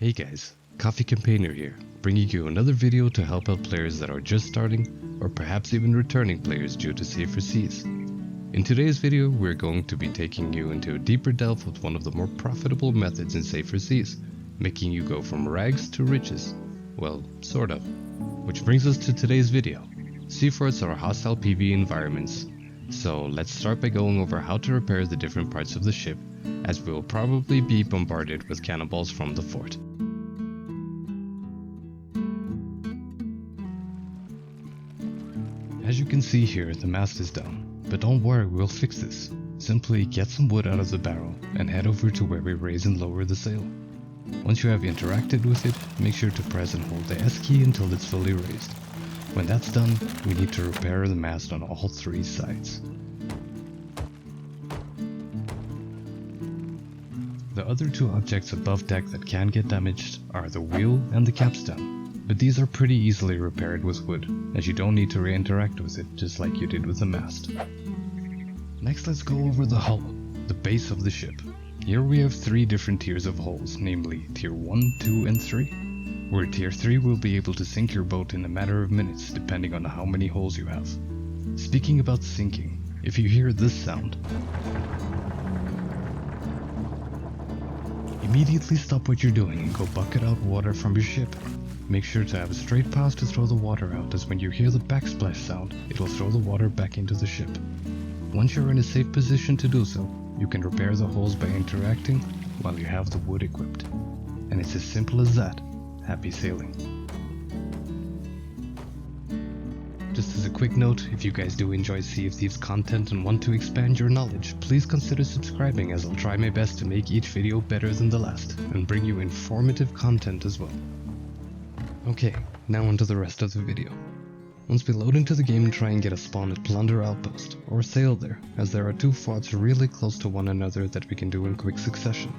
Hey guys, Coffee Campaigner here, bringing you another video to help out players that are just starting or perhaps even returning players due to safer seas. In today's video, we're going to be taking you into a deeper delve with one of the more profitable methods in safer seas, making you go from rags to riches. Well, sort of. Which brings us to today's video. Seaforts are hostile PvE environments, so let's start by going over how to repair the different parts of the ship, as we will probably be bombarded with cannonballs from the fort. As you can see here, the mast is down, but don't worry, we'll fix this. Simply get some wood out of the barrel and head over to where we raise and lower the sail. Once you have interacted with it, make sure to press and hold the S key until it's fully raised. When that's done, we need to repair the mast on all three sides. The other two objects above deck that can get damaged are the wheel and the capstan, but these are pretty easily repaired with wood, as you don't need to re-interact with it just like you did with the mast. Next, let's go over the hull, the base of the ship. Here we have three different tiers of hulls, namely tier 1, 2 and 3, where tier 3 will be able to sink your boat in a matter of minutes depending on how many holes you have. Speaking about sinking, if you hear this sound, immediately stop what you're doing and go bucket out water from your ship. Make sure to have a straight path to throw the water out, as when you hear the backsplash sound, it will throw the water back into the ship. Once you're in a safe position to do so, you can repair the holes by interacting while you have the wood equipped. And it's as simple as that. Happy sailing. Just as a quick note, if you guys do enjoy Sea of Thieves content and want to expand your knowledge, please consider subscribing, as I'll try my best to make each video better than the last and bring you informative content as well. Okay, now onto the rest of the video. Once we load into the game and try and get a spawn at Plunder Outpost, or sail there, as there are two forts really close to one another that we can do in quick succession.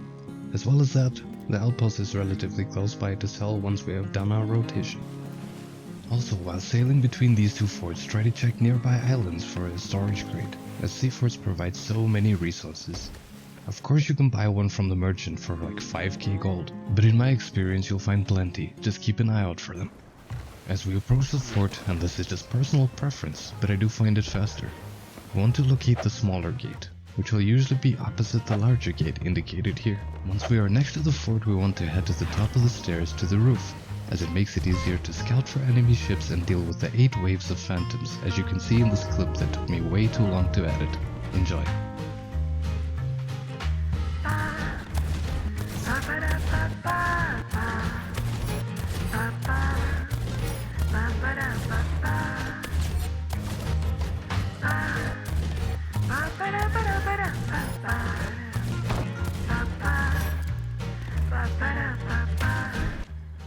As well as that, the outpost is relatively close by to sell once we have done our rotation. Also, while sailing between these two forts, try to check nearby islands for a storage crate, as seaforts provide so many resources. Of course you can buy one from the merchant for like 5k gold, but in my experience you'll find plenty, just keep an eye out for them. As we approach the fort, and this is just personal preference, but I do find it faster, we want to locate the smaller gate, which will usually be opposite the larger gate indicated here. Once we are next to the fort, we want to head to the top of the stairs to the roof, as it makes it easier to scout for enemy ships and deal with the 8 waves of phantoms, as you can see in this clip that took me way too long to edit. Enjoy.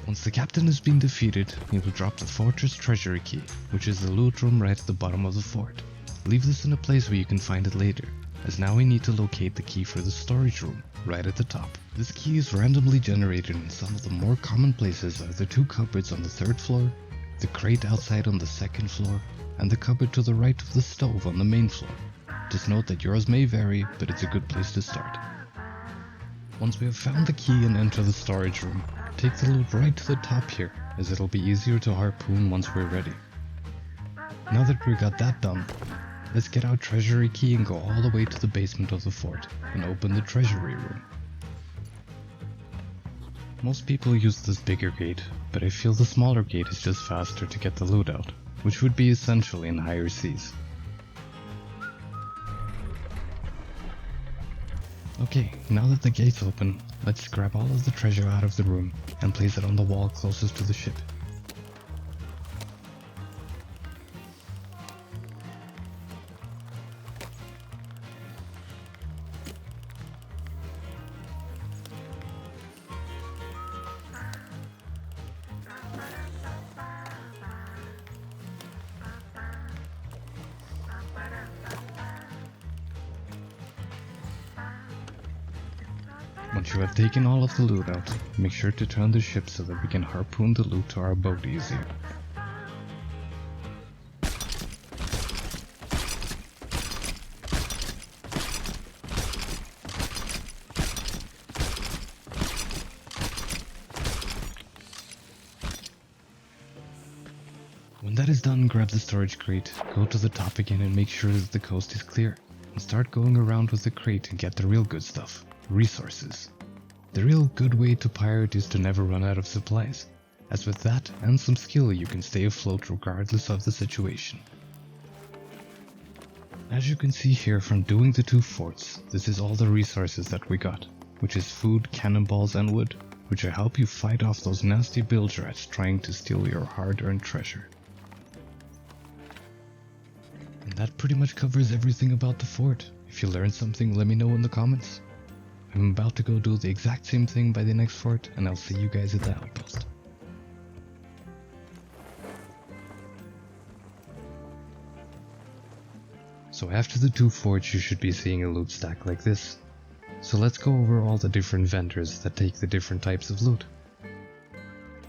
Once the captain has been defeated, he will drop the fortress treasury key, which is the loot room right at the bottom of the fort. Leave this in a place where you can find it later, as now we need to locate the key for the storage room, right at the top. This key is randomly generated, and some of the more common places are the 2 cupboards on the 3rd floor, the crate outside on the 2nd floor, and the cupboard to the right of the stove on the main floor. Just note that yours may vary, but it's a good place to start. Once we have found the key and enter the storage room, take the loot right to the top here, as it'll be easier to harpoon once we're ready. Now that we got that done, let's get our treasury key and go all the way to the basement of the fort and open the treasury room. Most people use this bigger gate, but I feel the smaller gate is just faster to get the loot out, which would be essential in higher seas. Okay, now that the gate's open, let's grab all of the treasure out of the room and place it on the wall closest to the ship. Once you have taken all of the loot out, make sure to turn the ship so that we can harpoon the loot to our boat easier. When that is done, grab the storage crate, go to the top again and make sure that the coast is clear. And start going around with the crate to get the real good stuff, resources. The real good way to pirate is to never run out of supplies, as with that and some skill you can stay afloat regardless of the situation. As you can see here from doing the 2 forts, this is all the resources that we got, which is food, cannonballs and wood, which will help you fight off those nasty bilge rats trying to steal your hard-earned treasure. And that pretty much covers everything about the fort. If you learned something, let me know in the comments. I'm about to go do the exact same thing by the next fort, and I'll see you guys at the outpost. So after the 2 forts you should be seeing a loot stack like this. So let's go over all the different vendors that take the different types of loot.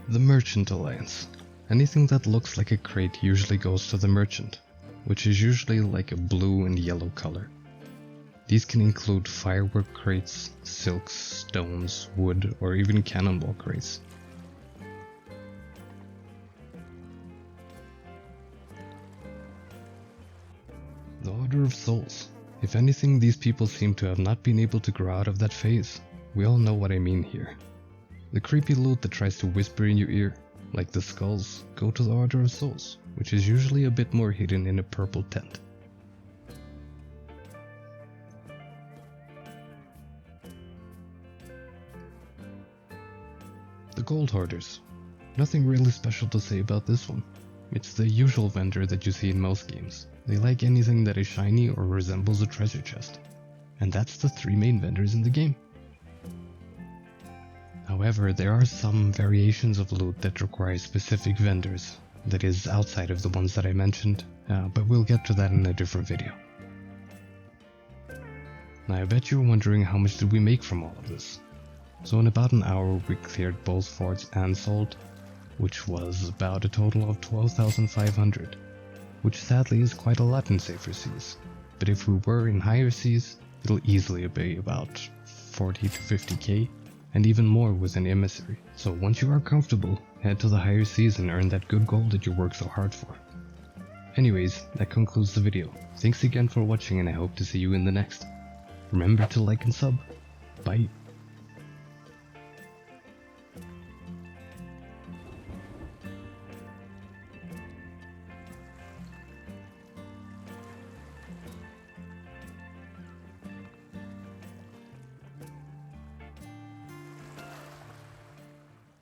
The Merchant Alliance. Anything that looks like a crate usually goes to the merchant, which is usually like a blue and yellow color. These can include firework crates, silks, stones, wood, or even cannonball crates. The Order of Souls. If anything, these people seem to have not been able to grow out of that phase. We all know what I mean here. The creepy loot that tries to whisper in your ear, like the skulls, go to the Order of Souls, which is usually a bit more hidden in a purple tent. The Gold Hoarders. Nothing really special to say about this one. It's the usual vendor that you see in most games. They like anything that is shiny or resembles a treasure chest. And that's the 3 main vendors in the game. However, there are some variations of loot that require specific vendors, that is outside of the ones that I mentioned, but we'll get to that in a different video. Now I bet you're wondering how much did we make from all of this. So in about an hour we cleared both forts and sold, which was about a total of 12,500, which sadly is quite a lot in safer seas. But if we were in higher seas, it'll easily be about 40 to 50k, and even more with an emissary. So once you are comfortable, head to the higher seas and earn that good gold that you work so hard for. Anyways, that concludes the video. Thanks again for watching and I hope to see you in the next. Remember to like and sub. Bye.